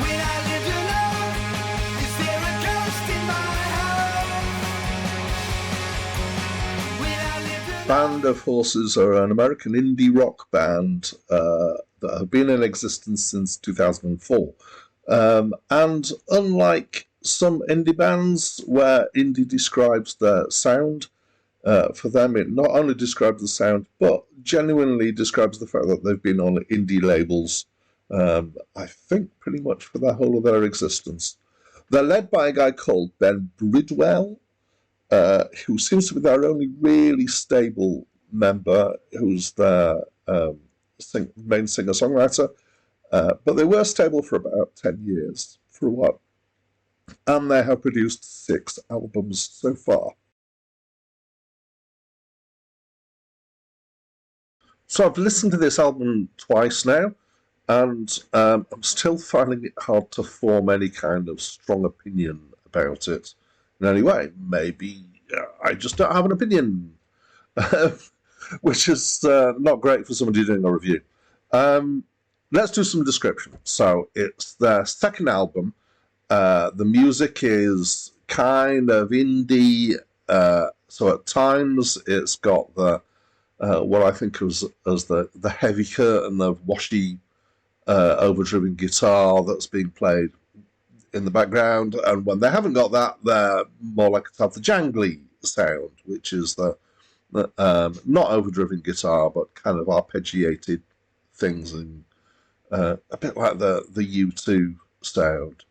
When I lived alone, is there a ghost in my home? When I lived alone. Band of Horses are an American indie rock band that have been in existence since 2004. And unlike some indie bands where indie describes their sound, for them it not only describes the sound, but genuinely describes the fact that they've been on indie labels, I think pretty much for the whole of their existence. They're led by a guy called Ben Bridwell, who seems to be their only really stable member, who's their main singer-songwriter. But they were stable for about 10 years, for a while. And they have produced 6 albums so far. So I've listened to this album twice now, and I'm still finding it hard to form any kind of strong opinion about it. In any way, maybe I just don't have an opinion, which is not great for somebody doing a review. Let's do some description. So it's their second album. The music is kind of indie, so at times it's got the what I think of as the heavy curtain of washy, overdriven guitar that's being played in the background, and when they haven't got that, they're more likely to have the jangly sound, which is the not overdriven guitar, but kind of arpeggiated things, and a bit like the U2 sound.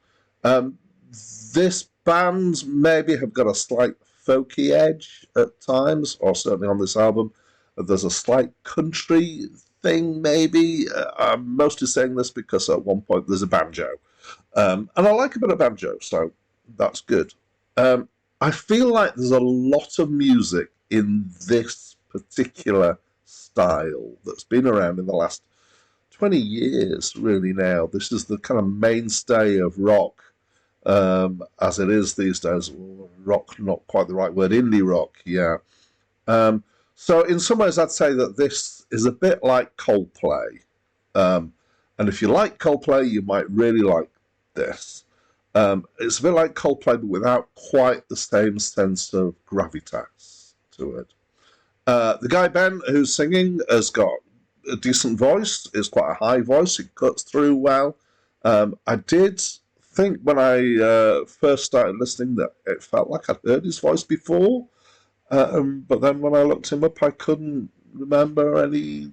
This band maybe have got a slight folky edge at times, or certainly on this album. There's a slight country thing, maybe. I'm mostly saying this because at one point there's a banjo. And I like a bit of banjo, so that's good. I feel like there's a lot of music in this particular style that's been around in the last 20 years, really, now. This is the kind of mainstay of rock, as it is these days. Rock, not quite the right word, indie rock, yeah. So in some ways, I'd say that this is a bit like Coldplay. And if you like Coldplay, you might really like this. It's a bit like Coldplay, but without quite the same sense of gravitas to it. The guy, Ben, who's singing, has got a decent voice. It's quite a high voice. It cuts through well. I did think when I first started listening that it felt like I'd heard his voice before. But then when I looked him up, I couldn't remember any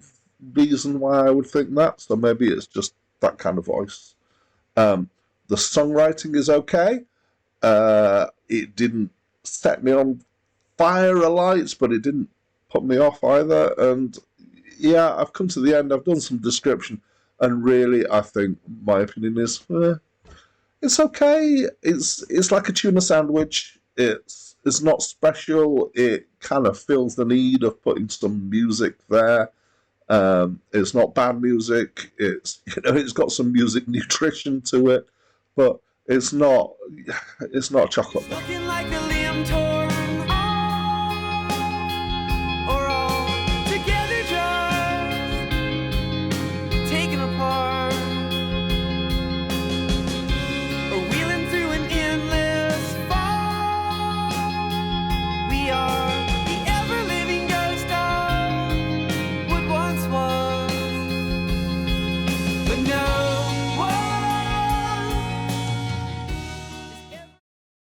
reason why I would think that. So maybe it's just that kind of voice. The songwriting is okay. It didn't set me on fire alights, but it didn't put me off either. And yeah, I've come to the end. I've done some description, and really, I think my opinion is it's okay. It's like a tuna sandwich. It's not special. It kind of fills the need of putting some music there. It's not bad music. It's got some music nutrition to it, but it's not chocolate. Looking like a limb torn